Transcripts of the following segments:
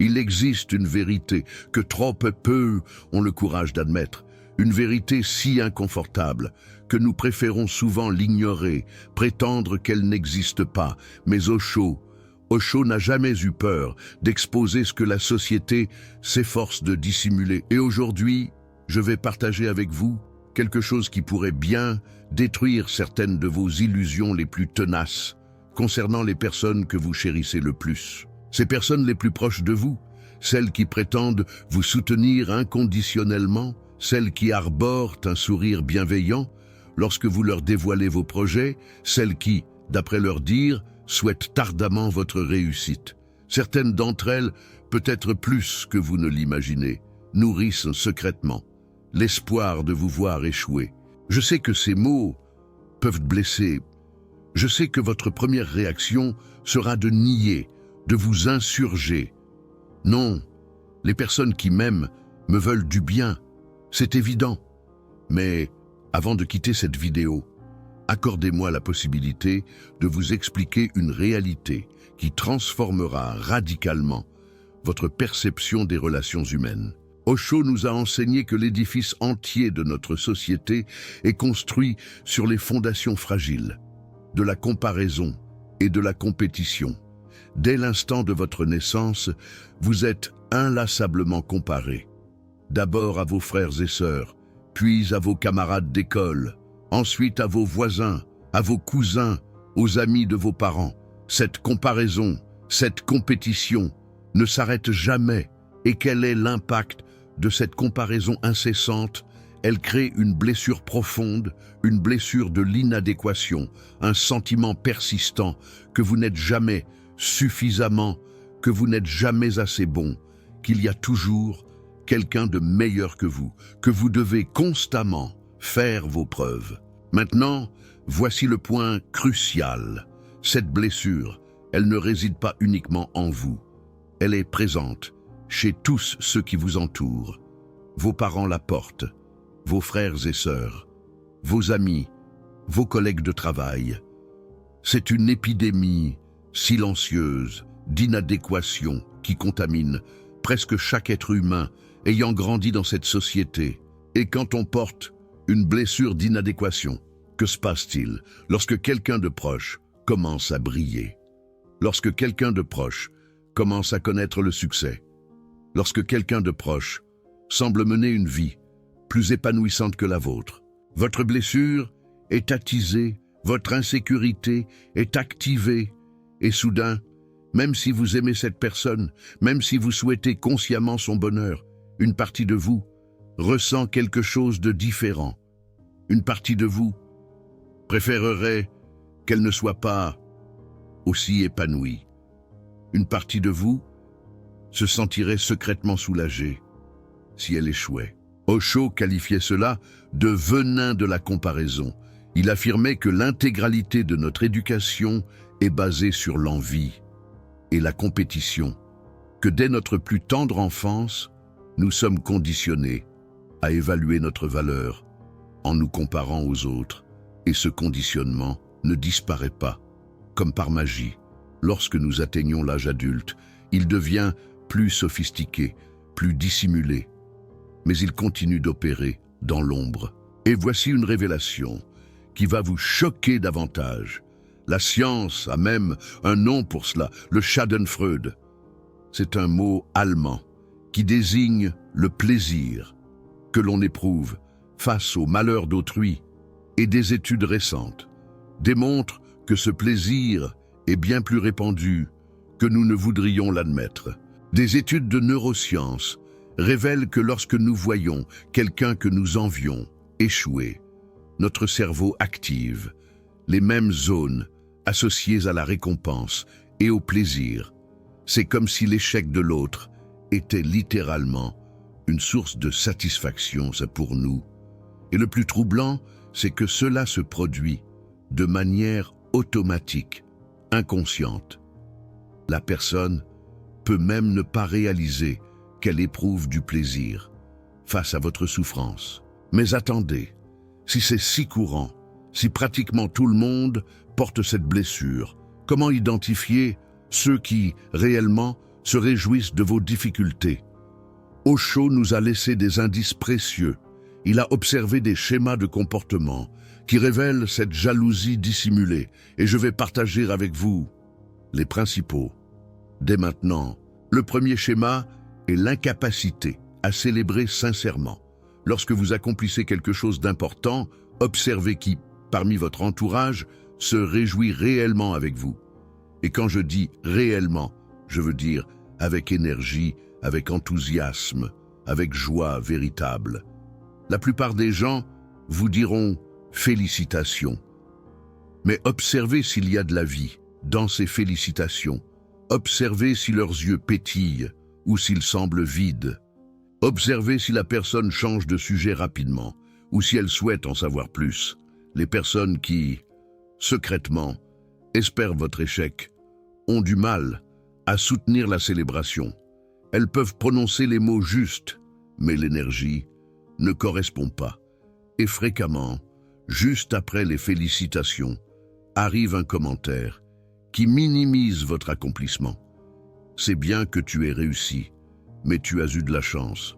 Il existe une vérité que trop peu ont le courage d'admettre, une vérité si inconfortable que nous préférons souvent l'ignorer, prétendre qu'elle n'existe pas. Mais Osho n'a jamais eu peur d'exposer ce que la société s'efforce de dissimuler. Et aujourd'hui, je vais partager avec vous quelque chose qui pourrait bien détruire certaines de vos illusions les plus tenaces concernant les personnes que vous chérissez le plus. Ces personnes les plus proches de vous, celles qui prétendent vous soutenir inconditionnellement, celles qui arborent un sourire bienveillant lorsque vous leur dévoilez vos projets, celles qui, d'après leur dire, souhaitent ardemment votre réussite. Certaines d'entre elles, peut-être plus que vous ne l'imaginez, nourrissent secrètement l'espoir de vous voir échouer. Je sais que ces mots peuvent blesser. Je sais que votre première réaction sera de nier, de vous insurger. Non, les personnes qui m'aiment me veulent du bien, c'est évident. Mais avant de quitter cette vidéo, accordez-moi la possibilité de vous expliquer une réalité qui transformera radicalement votre perception des relations humaines. Osho nous a enseigné que l'édifice entier de notre société est construit sur les fondations fragiles de la comparaison et de la compétition. Dès l'instant de votre naissance, vous êtes inlassablement comparés. D'abord à vos frères et sœurs, puis à vos camarades d'école, ensuite à vos voisins, à vos cousins, aux amis de vos parents. Cette comparaison, cette compétition ne s'arrête jamais. Et quel est l'impact de cette comparaison incessante? Elle crée une blessure profonde, une blessure de l'inadéquation, un sentiment persistant que vous n'êtes jamais suffisamment, que vous n'êtes jamais assez bon, qu'il y a toujours quelqu'un de meilleur que vous devez constamment faire vos preuves. Maintenant, voici le point crucial. Cette blessure, elle ne réside pas uniquement en vous. Elle est présente chez tous ceux qui vous entourent. Vos parents la portent, vos frères et sœurs, vos amis, vos collègues de travail. C'est une épidémie silencieuse d'inadéquation qui contamine presque chaque être humain ayant grandi dans cette société. Et quand on porte une blessure d'inadéquation, que se passe-t-il lorsque quelqu'un de proche commence à briller? Lorsque quelqu'un de proche commence à connaître le succès? Lorsque quelqu'un de proche semble mener une vie plus épanouissante que la vôtre? Votre blessure est attisée, votre insécurité est activée, et soudain, même si vous aimez cette personne, même si vous souhaitez consciemment son bonheur, une partie de vous ressent quelque chose de différent. Une partie de vous préférerait qu'elle ne soit pas aussi épanouie. Une partie de vous se sentirait secrètement soulagée si elle échouait. Osho qualifiait cela de venin de la comparaison. Il affirmait que l'intégralité de notre éducation est basée sur l'envie et la compétition, que dès notre plus tendre enfance, nous sommes conditionnés à évaluer notre valeur en nous comparant aux autres, et ce conditionnement ne disparaît pas, comme par magie. Lorsque nous atteignons l'âge adulte, il devient plus sophistiqué, plus dissimulé, mais il continue d'opérer dans l'ombre. Et voici une révélation qui va vous choquer davantage. La science a même un nom pour cela, le Schadenfreude. C'est un mot allemand qui désigne le plaisir que l'on éprouve face au malheur d'autrui, et des études récentes démontrent que ce plaisir est bien plus répandu que nous ne voudrions l'admettre. Des études de neurosciences révèlent que lorsque nous voyons quelqu'un que nous envions échouer, notre cerveau active les mêmes zones associées à la récompense et au plaisir. C'est comme si l'échec de l'autre était littéralement une source de satisfaction, ça pour nous. Et le plus troublant, c'est que cela se produit de manière automatique, inconsciente. La personne peut même ne pas réaliser qu'elle éprouve du plaisir face à votre souffrance. Mais attendez, si c'est si courant, si pratiquement tout le monde porte cette blessure, comment identifier ceux qui, réellement, se réjouissent de vos difficultés. Osho nous a laissé des indices précieux. Il a observé des schémas de comportement qui révèlent cette jalousie dissimulée, et je vais partager avec vous les principaux. Dès maintenant, le premier schéma est l'incapacité à célébrer sincèrement. Lorsque vous accomplissez quelque chose d'important, observez qui, parmi votre entourage, se réjouit réellement avec vous. Et quand je dis réellement, je veux dire avec énergie, avec enthousiasme, avec joie véritable. La plupart des gens vous diront « félicitations ». Mais observez s'il y a de la vie dans ces félicitations. Observez si leurs yeux pétillent ou s'ils semblent vides. Observez si la personne change de sujet rapidement ou si elle souhaite en savoir plus. Les personnes qui, secrètement, espèrent votre échec, ont du mal à soutenir la célébration. Elles peuvent prononcer les mots justes, mais l'énergie ne correspond pas. Et fréquemment, juste après les félicitations, arrive un commentaire qui minimise votre accomplissement. C'est bien que tu aies réussi, mais tu as eu de la chance.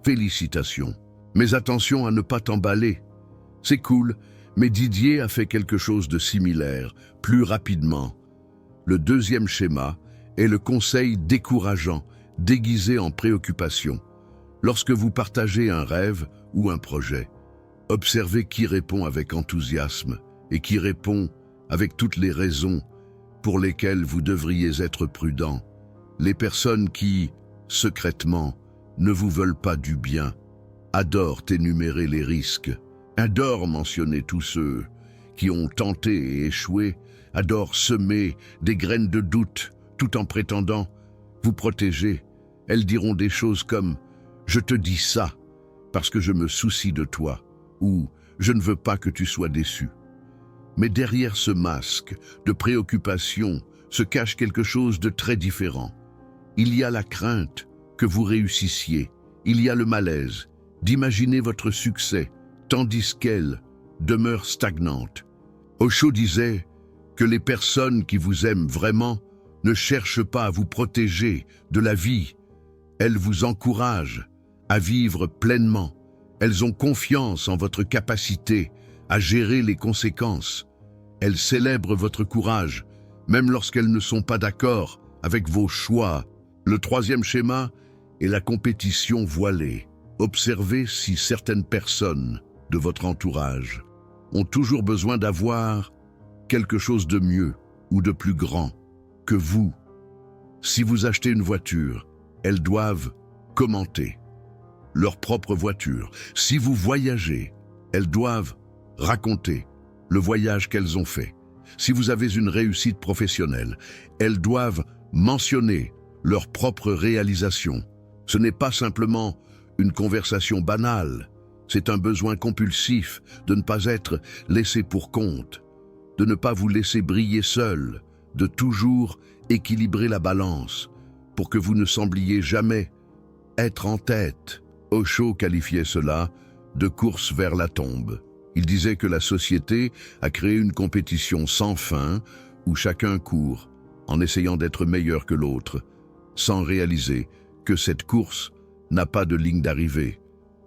Félicitations, mais attention à ne pas t'emballer. C'est cool, mais Didier a fait quelque chose de similaire, plus rapidement. Le deuxième schéma est le conseil décourageant, déguisé en préoccupation. Lorsque vous partagez un rêve ou un projet, observez qui répond avec enthousiasme et qui répond avec toutes les raisons pour lesquelles vous devriez être prudent. Les personnes qui, secrètement, ne vous veulent pas du bien, adorent énumérer les risques, adorent mentionner tous ceux qui ont tenté et échoué, adorent semer des graines de doute tout en prétendant vous protéger. Elles diront des choses comme « je te dis ça parce que je me soucie de toi » ou « je ne veux pas que tu sois déçu ». Mais derrière ce masque de préoccupation se cache quelque chose de très différent. Il y a la crainte que vous réussissiez, il y a le malaise d'imaginer votre succès, tandis qu'elle demeure stagnante. Osho disait que les personnes qui vous aiment vraiment ne cherchent pas à vous protéger de la vie. Elles vous encouragent à vivre pleinement. Elles ont confiance en votre capacité à gérer les conséquences. Elles célèbrent votre courage, même lorsqu'elles ne sont pas d'accord avec vos choix. Le troisième schéma est la compétition voilée. Observez si certaines personnes de votre entourage ont toujours besoin d'avoir quelque chose de mieux ou de plus grand que vous. Si vous achetez une voiture, elles doivent commenter leur propre voiture. Si vous voyagez, elles doivent raconter le voyage qu'elles ont fait. Si vous avez une réussite professionnelle, elles doivent mentionner leur propre réalisation. Ce n'est pas simplement une conversation banale, c'est un besoin compulsif de ne pas être laissé pour compte, de ne pas vous laisser briller seul, de toujours équilibrer la balance pour que vous ne sembliez jamais être en tête. Osho qualifiait cela de course vers la tombe. Il disait que la société a créé une compétition sans fin où chacun court en essayant d'être meilleur que l'autre, sans réaliser que cette course n'a pas de ligne d'arrivée.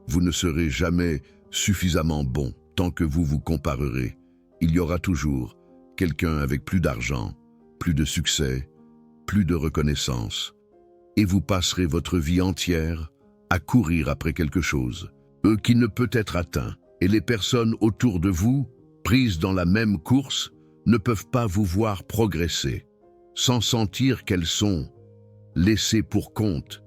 Vous ne serez jamais suffisamment bon tant que vous vous comparerez. Il y aura toujours quelqu'un avec plus d'argent, plus de succès, plus de reconnaissance. Et vous passerez votre vie entière à courir après quelque chose, qui ne peut être atteint. Et les personnes autour de vous, prises dans la même course, ne peuvent pas vous voir progresser, sans sentir qu'elles sont laissées pour compte.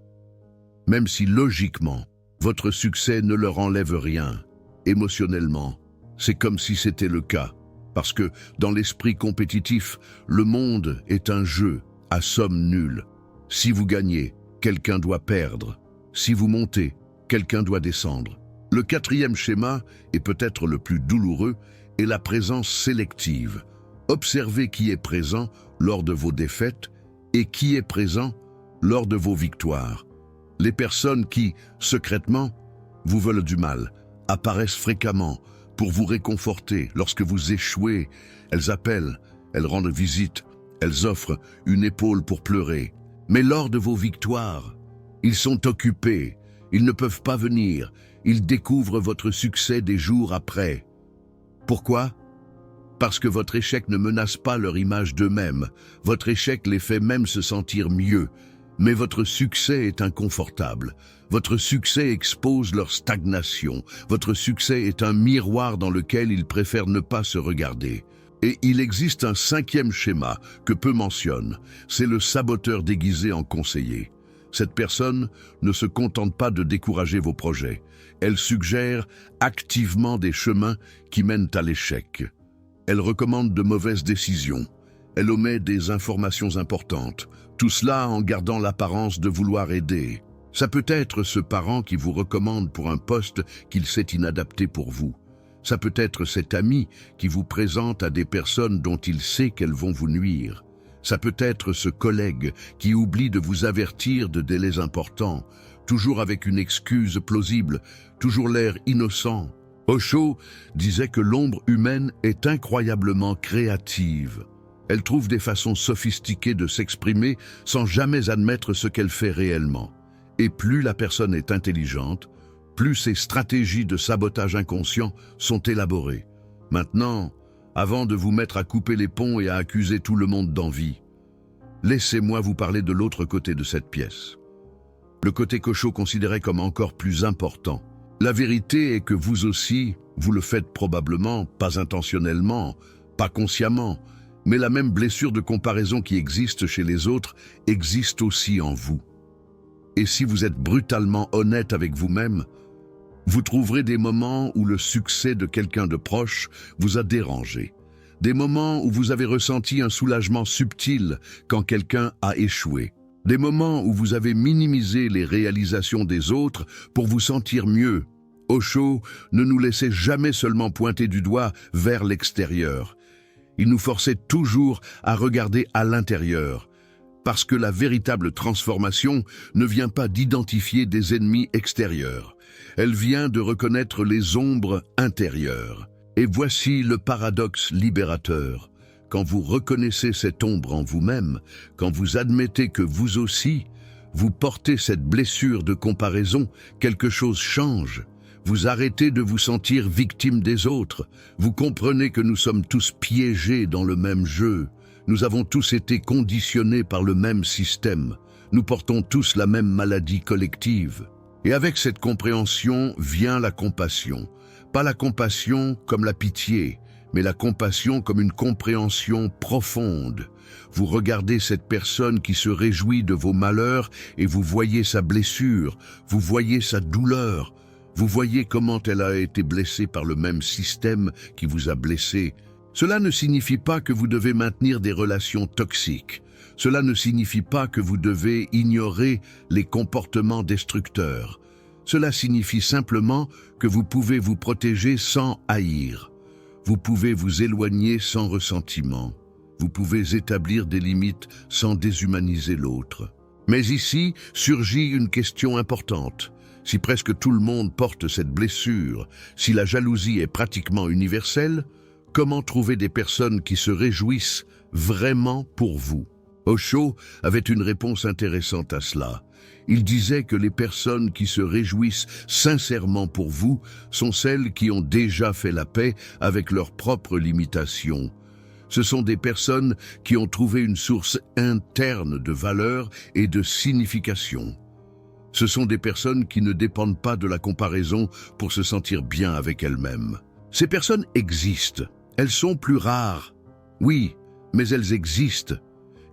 Même si logiquement, votre succès ne leur enlève rien, émotionnellement, c'est comme si c'était le cas. Parce que dans l'esprit compétitif, le monde est un jeu à somme nulle. Si vous gagnez, quelqu'un doit perdre. Si vous montez, quelqu'un doit descendre. Le quatrième schéma, et peut-être le plus douloureux, est la présence sélective. Observez qui est présent lors de vos défaites et qui est présent lors de vos victoires. Les personnes qui, secrètement, vous veulent du mal, apparaissent fréquemment pour vous réconforter lorsque vous échouez. Elles appellent, elles rendent visite, elles offrent une épaule pour pleurer. Mais lors de vos victoires, ils sont occupés, ils ne peuvent pas venir, ils découvrent votre succès des jours après. Pourquoi ? Parce que votre échec ne menace pas leur image d'eux-mêmes, votre échec les fait même se sentir mieux, mais votre succès est inconfortable. Votre succès expose leur stagnation. Votre succès est un miroir dans lequel ils préfèrent ne pas se regarder. Et il existe un 5e schéma que peu mentionnent, c'est le saboteur déguisé en conseiller. Cette personne ne se contente pas de décourager vos projets. Elle suggère activement des chemins qui mènent à l'échec. Elle recommande de mauvaises décisions. Elle omet des informations importantes. Tout cela en gardant l'apparence de vouloir aider. Ça peut être ce parent qui vous recommande pour un poste qu'il sait inadapté pour vous. Ça peut être cet ami qui vous présente à des personnes dont il sait qu'elles vont vous nuire. Ça peut être ce collègue qui oublie de vous avertir de délais importants, toujours avec une excuse plausible, toujours l'air innocent. Osho disait que l'ombre humaine est incroyablement créative. Elle trouve des façons sophistiquées de s'exprimer sans jamais admettre ce qu'elle fait réellement. Et plus la personne est intelligente, plus ses stratégies de sabotage inconscient sont élaborées. Maintenant, avant de vous mettre à couper les ponts et à accuser tout le monde d'envie, laissez-moi vous parler de l'autre côté de cette pièce. Le côté qu'Osho considérait comme encore plus important. La vérité est que vous aussi, vous le faites probablement, pas intentionnellement, pas consciemment, mais la même blessure de comparaison qui existe chez les autres existe aussi en vous. Et si vous êtes brutalement honnête avec vous-même, vous trouverez des moments où le succès de quelqu'un de proche vous a dérangé. Des moments où vous avez ressenti un soulagement subtil quand quelqu'un a échoué. Des moments où vous avez minimisé les réalisations des autres pour vous sentir mieux. Osho ne nous laissait jamais seulement pointer du doigt vers l'extérieur. Il nous forçait toujours à regarder à l'intérieur. Parce que la véritable transformation ne vient pas d'identifier des ennemis extérieurs. Elle vient de reconnaître les ombres intérieures. Et voici le paradoxe libérateur. Quand vous reconnaissez cette ombre en vous-même, quand vous admettez que vous aussi, vous portez cette blessure de comparaison, quelque chose change. Vous arrêtez de vous sentir victime des autres. Vous comprenez que nous sommes tous piégés dans le même jeu. Nous avons tous été conditionnés par le même système. Nous portons tous la même maladie collective. Et avec cette compréhension vient la compassion. Pas la compassion comme la pitié, mais la compassion comme une compréhension profonde. Vous regardez cette personne qui se réjouit de vos malheurs et vous voyez sa blessure, vous voyez sa douleur, vous voyez comment elle a été blessée par le même système qui vous a blessé. Cela ne signifie pas que vous devez maintenir des relations toxiques. Cela ne signifie pas que vous devez ignorer les comportements destructeurs. Cela signifie simplement que vous pouvez vous protéger sans haïr. Vous pouvez vous éloigner sans ressentiment. Vous pouvez établir des limites sans déshumaniser l'autre. Mais ici surgit une question importante. Si presque tout le monde porte cette blessure, si la jalousie est pratiquement universelle, comment trouver des personnes qui se réjouissent vraiment pour vous? Osho avait une réponse intéressante à cela. Il disait que les personnes qui se réjouissent sincèrement pour vous sont celles qui ont déjà fait la paix avec leurs propres limitations. Ce sont des personnes qui ont trouvé une source interne de valeur et de signification. Ce sont des personnes qui ne dépendent pas de la comparaison pour se sentir bien avec elles-mêmes. Ces personnes existent. Elles sont plus rares. Oui, mais elles existent.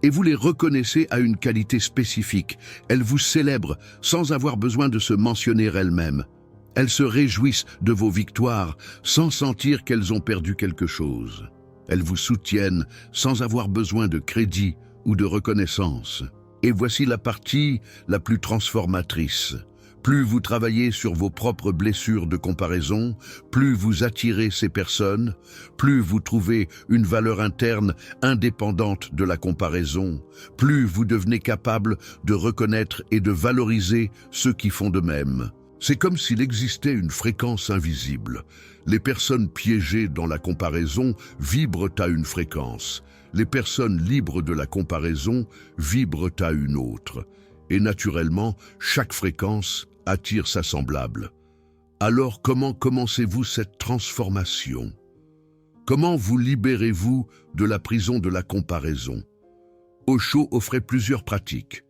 Et vous les reconnaissez à une qualité spécifique. Elles vous célèbrent sans avoir besoin de se mentionner elles-mêmes. Elles se réjouissent de vos victoires sans sentir qu'elles ont perdu quelque chose. Elles vous soutiennent sans avoir besoin de crédit ou de reconnaissance. Et voici la partie la plus transformatrice. Plus vous travaillez sur vos propres blessures de comparaison, plus vous attirez ces personnes, plus vous trouvez une valeur interne indépendante de la comparaison, plus vous devenez capable de reconnaître et de valoriser ceux qui font de même. C'est comme s'il existait une fréquence invisible. Les personnes piégées dans la comparaison vibrent à une fréquence. Les personnes libres de la comparaison vibrent à une autre. Et naturellement, chaque fréquence attire sa semblable. Alors comment commencez-vous cette transformation? Comment vous libérez-vous de la prison de la comparaison? Osho offrait plusieurs pratiques,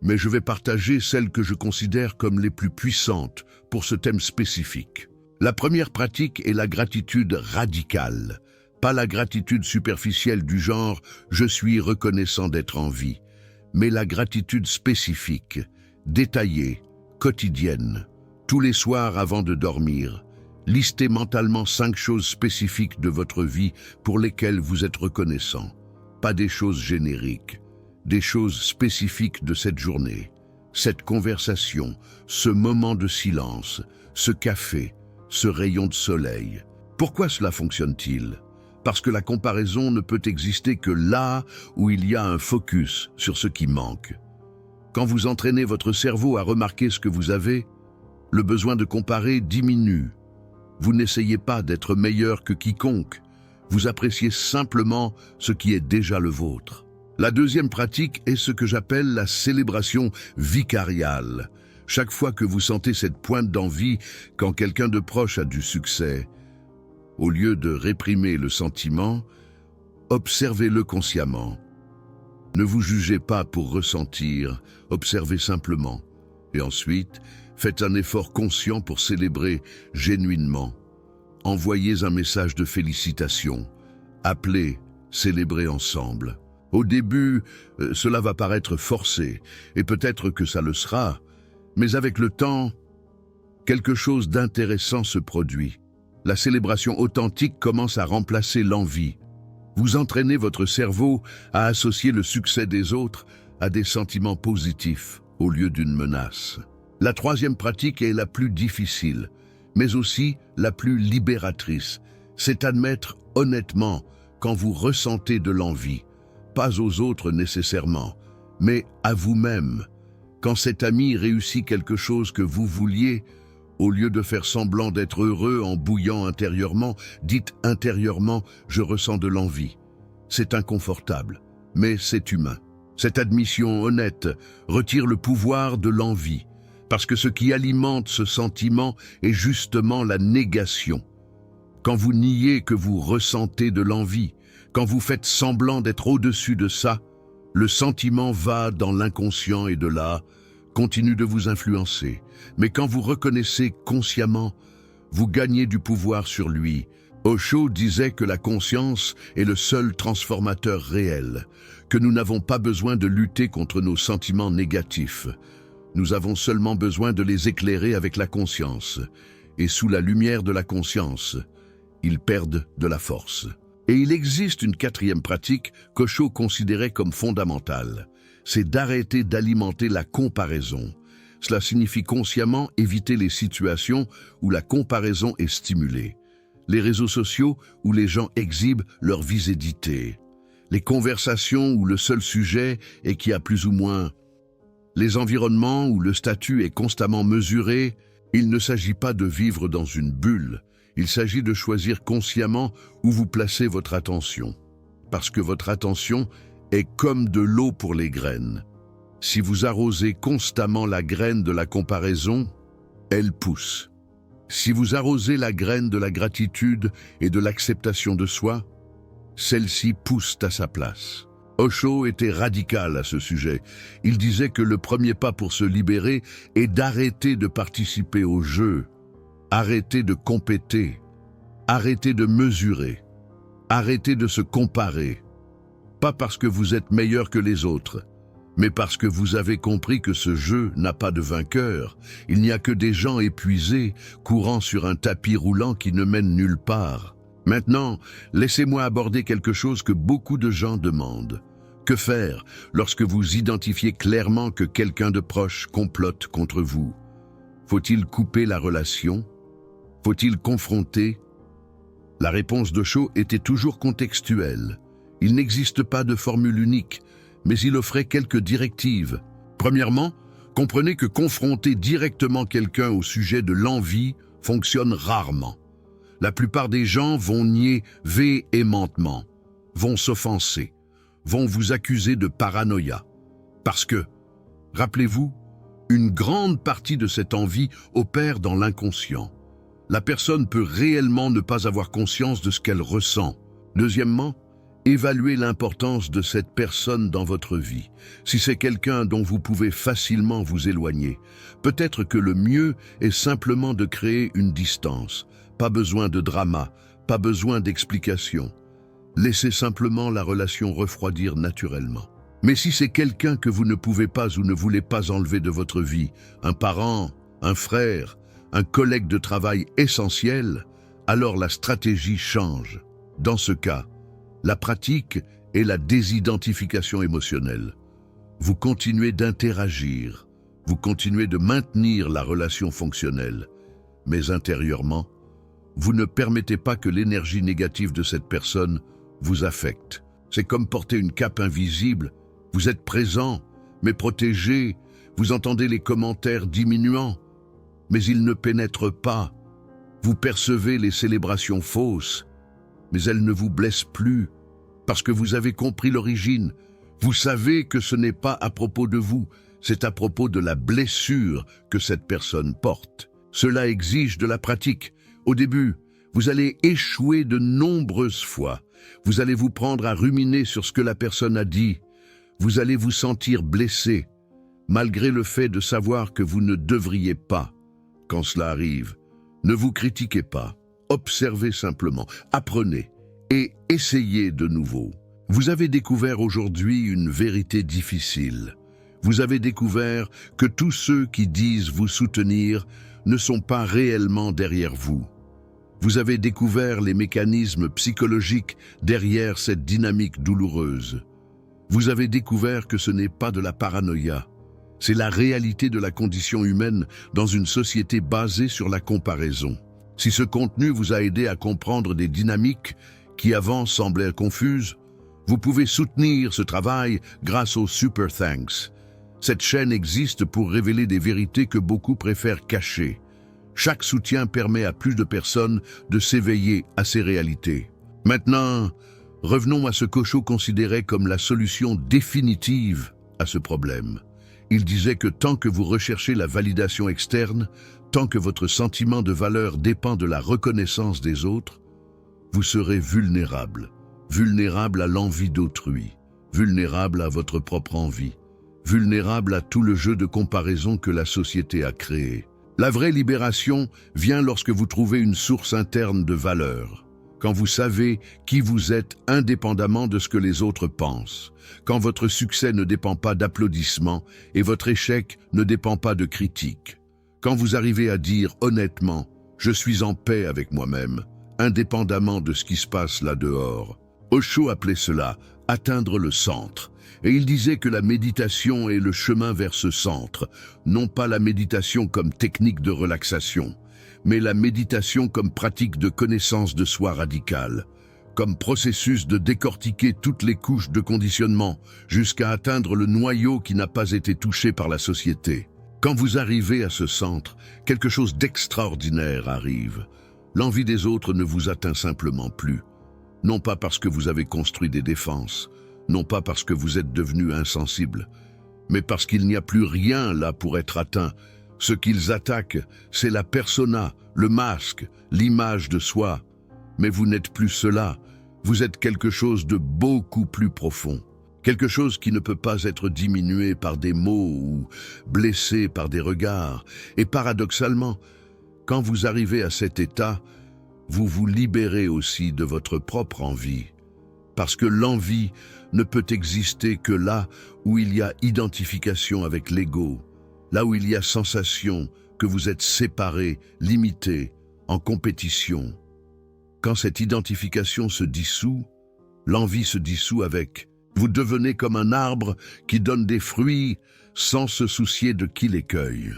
mais je vais partager celles que je considère comme les plus puissantes pour ce thème spécifique. La première pratique est la gratitude radicale, pas la gratitude superficielle du genre « je suis reconnaissant d'être en vie », mais la gratitude spécifique, détaillée, quotidienne, tous les soirs avant de dormir. Listez mentalement 5 choses spécifiques de votre vie pour lesquelles vous êtes reconnaissant. Pas des choses génériques, des choses spécifiques de cette journée, cette conversation, ce moment de silence, ce café, ce rayon de soleil. Pourquoi cela fonctionne-t-il? Parce que la comparaison ne peut exister que là où il y a un focus sur ce qui manque. Quand vous entraînez votre cerveau à remarquer ce que vous avez, le besoin de comparer diminue. Vous n'essayez pas d'être meilleur que quiconque, vous appréciez simplement ce qui est déjà le vôtre. La deuxième pratique est ce que j'appelle la célébration vicariale. Chaque fois que vous sentez cette pointe d'envie quand quelqu'un de proche a du succès, au lieu de réprimer le sentiment, observez-le consciemment. Ne vous jugez pas pour ressentir, observez simplement. Et ensuite, faites un effort conscient pour célébrer genuinement. Envoyez un message de félicitations. Appelez, célébrez ensemble. Au début, cela va paraître forcé, et peut-être que ça le sera, mais avec le temps, quelque chose d'intéressant se produit. La célébration authentique commence à remplacer l'envie. Vous entraînez votre cerveau à associer le succès des autres à des sentiments positifs au lieu d'une menace. La troisième pratique est la plus difficile, mais aussi la plus libératrice. C'est admettre honnêtement quand vous ressentez de l'envie, pas aux autres nécessairement, mais à vous-même. Quand cet ami réussit quelque chose que vous vouliez, au lieu de faire semblant d'être heureux en bouillant intérieurement, dites intérieurement « je ressens de l'envie ». C'est inconfortable, mais c'est humain. Cette admission honnête retire le pouvoir de l'envie, parce que ce qui alimente ce sentiment est justement la négation. Quand vous niez que vous ressentez de l'envie, quand vous faites semblant d'être au-dessus de ça, le sentiment va dans l'inconscient et de là, continue de vous influencer. Mais quand vous reconnaissez consciemment, vous gagnez du pouvoir sur lui. Osho disait que la conscience est le seul transformateur réel, que nous n'avons pas besoin de lutter contre nos sentiments négatifs. Nous avons seulement besoin de les éclairer avec la conscience. Et sous la lumière de la conscience, ils perdent de la force. Et il existe une quatrième pratique qu'Osho considérait comme fondamentale. C'est d'arrêter d'alimenter la comparaison. Cela signifie consciemment éviter les situations où la comparaison est stimulée. Les réseaux sociaux où les gens exhibent leurs vies éditées. Les conversations où le seul sujet est qui a plus ou moins. Les environnements où le statut est constamment mesuré. Il ne s'agit pas de vivre dans une bulle. Il s'agit de choisir consciemment où vous placez votre attention. Parce que votre attention est comme de l'eau pour les graines. Si vous arrosez constamment la graine de la comparaison, elle pousse. Si vous arrosez la graine de la gratitude et de l'acceptation de soi, celle-ci pousse à sa place. Osho était radical à ce sujet. Il disait que le premier pas pour se libérer est d'arrêter de participer au jeu, arrêter de compéter, arrêter de mesurer, arrêter de se comparer. Pas parce que vous êtes meilleur que les autres, mais parce que vous avez compris que ce jeu n'a pas de vainqueur. Il n'y a que des gens épuisés, courant sur un tapis roulant qui ne mène nulle part. Maintenant, laissez-moi aborder quelque chose que beaucoup de gens demandent. Que faire lorsque vous identifiez clairement que quelqu'un de proche complote contre vous? Faut-il couper la relation? Faut-il confronter? La réponse d'Osho était toujours contextuelle. Il n'existe pas de formule unique, mais il offrait quelques directives. Premièrement, Comprenez que confronter directement quelqu'un au sujet de l'envie fonctionne rarement. La plupart des gens vont nier véhémentement, vont s'offenser, vont vous accuser de paranoïa. Parce que, rappelez-vous, une grande partie de cette envie opère dans l'inconscient. La personne peut réellement ne pas avoir conscience de ce qu'elle ressent. Deuxièmement, évaluez l'importance de cette personne dans votre vie. Si c'est quelqu'un dont vous pouvez facilement vous éloigner, peut-être que le mieux est simplement de créer une distance. Pas besoin de drama, pas besoin d'explication. Laissez simplement la relation refroidir naturellement. Mais si c'est quelqu'un que vous ne pouvez pas ou ne voulez pas enlever de votre vie, un parent, un frère, un collègue de travail essentiel, alors la stratégie change. Dans ce cas, la pratique est la désidentification émotionnelle. Vous continuez d'interagir, vous continuez de maintenir la relation fonctionnelle, mais intérieurement, vous ne permettez pas que l'énergie négative de cette personne vous affecte. C'est comme porter une cape invisible. Vous êtes présent, mais protégé. Vous entendez les commentaires diminuants, mais ils ne pénètrent pas. Vous percevez les célébrations fausses, mais elles ne vous blessent plus, parce que vous avez compris l'origine. Vous savez que ce n'est pas à propos de vous, c'est à propos de la blessure que cette personne porte. Cela exige de la pratique. Au début, vous allez échouer de nombreuses fois. Vous allez vous prendre à ruminer sur ce que la personne a dit. Vous allez vous sentir blessé, malgré le fait de savoir que vous ne devriez pas. Quand cela arrive, ne vous critiquez pas. Observez simplement, apprenez et essayez de nouveau. Vous avez découvert aujourd'hui une vérité difficile. Vous avez découvert que tous ceux qui disent vous soutenir ne sont pas réellement derrière vous. Vous avez découvert les mécanismes psychologiques derrière cette dynamique douloureuse. Vous avez découvert que ce n'est pas de la paranoïa. C'est la réalité de la condition humaine dans une société basée sur la comparaison. Si ce contenu vous a aidé à comprendre des dynamiques qui avant semblaient confuses, vous pouvez soutenir ce travail grâce au Super Thanks. Cette chaîne existe pour révéler des vérités que beaucoup préfèrent cacher. Chaque soutien permet à plus de personnes de s'éveiller à ces réalités. Maintenant, revenons à ce qu'Osho considérait comme la solution définitive à ce problème. Il disait que tant que vous recherchez la validation externe, tant que votre sentiment de valeur dépend de la reconnaissance des autres, vous serez vulnérable. Vulnérable à l'envie d'autrui, vulnérable à votre propre envie, vulnérable à tout le jeu de comparaison que la société a créé. La vraie libération vient lorsque vous trouvez une source interne de valeur, quand vous savez qui vous êtes indépendamment de ce que les autres pensent, quand votre succès ne dépend pas d'applaudissements et votre échec ne dépend pas de critiques, quand vous arrivez à dire honnêtement « je suis en paix avec moi-même », indépendamment de ce qui se passe là dehors. Osho appelait cela « atteindre le centre ». Et il disait que la méditation est le chemin vers ce centre, non pas la méditation comme technique de relaxation, mais la méditation comme pratique de connaissance de soi radicale, comme processus de décortiquer toutes les couches de conditionnement jusqu'à atteindre le noyau qui n'a pas été touché par la société. Quand vous arrivez à ce centre, quelque chose d'extraordinaire arrive. L'envie des autres ne vous atteint simplement plus, non pas parce que vous avez construit des défenses, non pas parce que vous êtes devenu insensible, mais parce qu'il n'y a plus rien là pour être atteint. Ce qu'ils attaquent, c'est la persona, le masque, l'image de soi. Mais vous n'êtes plus cela, vous êtes quelque chose de beaucoup plus profond. Quelque chose qui ne peut pas être diminué par des mots ou blessé par des regards. Et paradoxalement, quand vous arrivez à cet état, vous vous libérez aussi de votre propre envie. Parce que l'envie ne peut exister que là où il y a identification avec l'ego, là où il y a sensation que vous êtes séparé, limité, en compétition. Quand cette identification se dissout, l'envie se dissout avec. Vous devenez comme un arbre qui donne des fruits sans se soucier de qui les cueille.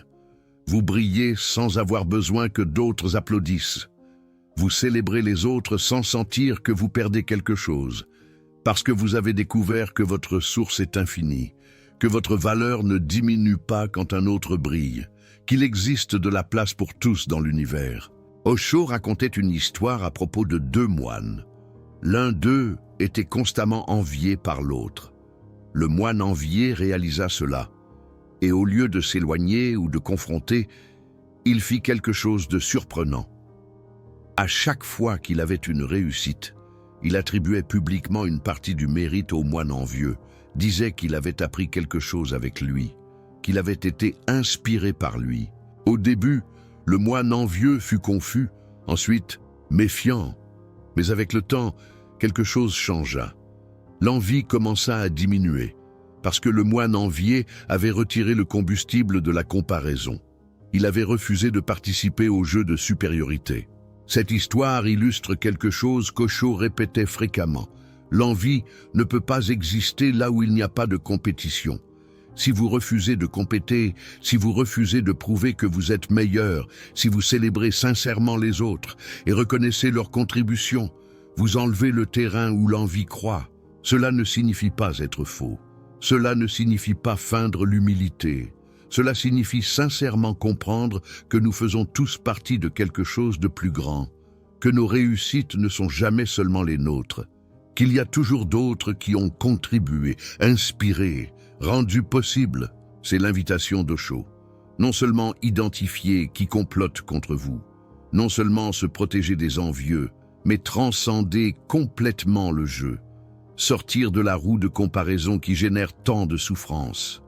Vous brillez sans avoir besoin que d'autres applaudissent. Vous célébrez les autres sans sentir que vous perdez quelque chose, parce que vous avez découvert que votre source est infinie, que votre valeur ne diminue pas quand un autre brille, qu'il existe de la place pour tous dans l'univers. Osho racontait une histoire à propos de deux moines. L'un d'eux était constamment envié par l'autre. Le moine envié réalisa cela, et au lieu de s'éloigner ou de confronter, il fit quelque chose de surprenant. À chaque fois qu'il avait une réussite, il attribuait publiquement une partie du mérite au moine envieux, disait qu'il avait appris quelque chose avec lui, qu'il avait été inspiré par lui. Au début, le moine envieux fut confus, ensuite méfiant. Mais avec le temps, quelque chose changea. L'envie commença à diminuer, parce que le moine envié avait retiré le combustible de la comparaison. Il avait refusé de participer au jeu de supériorité. Cette histoire illustre quelque chose qu'Osho répétait fréquemment. L'envie ne peut pas exister là où il n'y a pas de compétition. Si vous refusez de compéter, si vous refusez de prouver que vous êtes meilleur, si vous célébrez sincèrement les autres et reconnaissez leur contribution, vous enlevez le terrain où l'envie croît. Cela ne signifie pas être faux. Cela ne signifie pas feindre l'humilité. Cela signifie sincèrement comprendre que nous faisons tous partie de quelque chose de plus grand, que nos réussites ne sont jamais seulement les nôtres, qu'il y a toujours d'autres qui ont contribué, inspiré, rendu possible. C'est l'invitation d'Osho. Non seulement identifier qui complote contre vous, non seulement se protéger des envieux, mais transcender complètement le jeu, sortir de la roue de comparaison qui génère tant de souffrance.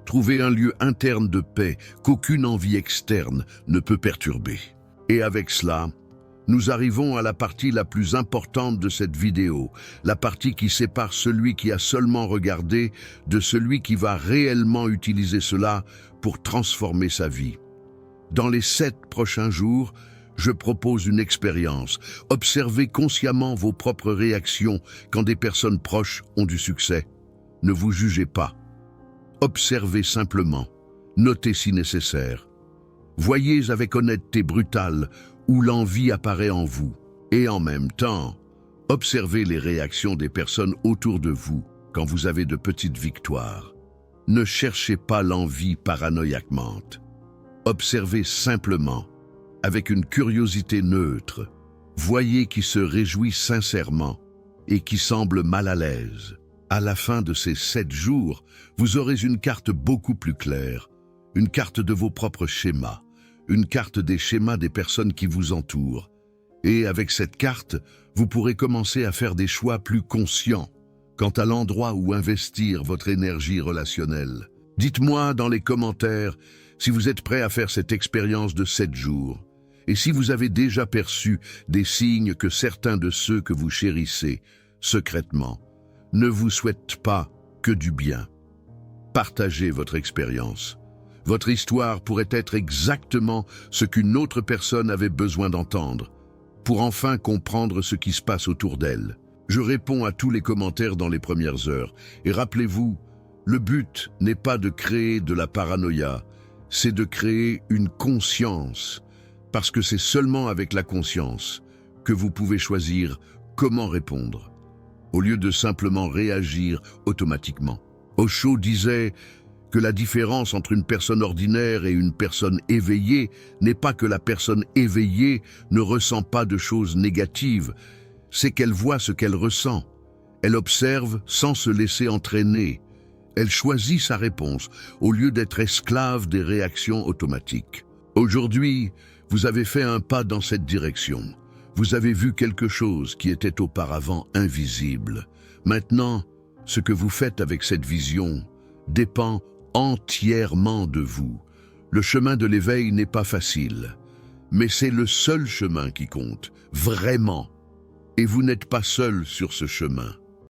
Trouver un lieu interne de paix qu'aucune envie externe ne peut perturber. Et avec cela, nous arrivons à la partie la plus importante de cette vidéo, la partie qui sépare celui qui a seulement regardé de celui qui va réellement utiliser cela pour transformer sa vie. Dans les 7 prochains jours, je propose une expérience. Observez consciemment vos propres réactions quand des personnes proches ont du succès. Ne vous jugez pas. Observez simplement, notez si nécessaire. Voyez avec honnêteté brutale où l'envie apparaît en vous. Et en même temps, observez les réactions des personnes autour de vous quand vous avez de petites victoires. Ne cherchez pas l'envie paranoïaquement. Observez simplement, avec une curiosité neutre. Voyez qui se réjouit sincèrement et qui semble mal à l'aise. À la fin de ces 7 jours, vous aurez une carte beaucoup plus claire, une carte de vos propres schémas, une carte des schémas des personnes qui vous entourent. Et avec cette carte, vous pourrez commencer à faire des choix plus conscients quant à l'endroit où investir votre énergie relationnelle. Dites-moi dans les commentaires si vous êtes prêt à faire cette expérience de 7 jours, et si vous avez déjà perçu des signes que certains de ceux que vous chérissez, secrètement, ne vous souhaitent pas que du bien. Partagez votre expérience. Votre histoire pourrait être exactement ce qu'une autre personne avait besoin d'entendre, pour enfin comprendre ce qui se passe autour d'elle. Je réponds à tous les commentaires dans les premières heures, et rappelez-vous, le but n'est pas de créer de la paranoïa, c'est de créer une conscience, parce que c'est seulement avec la conscience que vous pouvez choisir comment répondre, au lieu de simplement réagir automatiquement. Osho disait que la différence entre une personne ordinaire et une personne éveillée n'est pas que la personne éveillée ne ressent pas de choses négatives, c'est qu'elle voit ce qu'elle ressent. Elle observe sans se laisser entraîner. Elle choisit sa réponse au lieu d'être esclave des réactions automatiques. Aujourd'hui, vous avez fait un pas dans cette direction. Vous avez vu quelque chose qui était auparavant invisible. Maintenant, ce que vous faites avec cette vision dépend entièrement de vous. Le chemin de l'éveil n'est pas facile, mais c'est le seul chemin qui compte, vraiment. Et vous n'êtes pas seul sur ce chemin.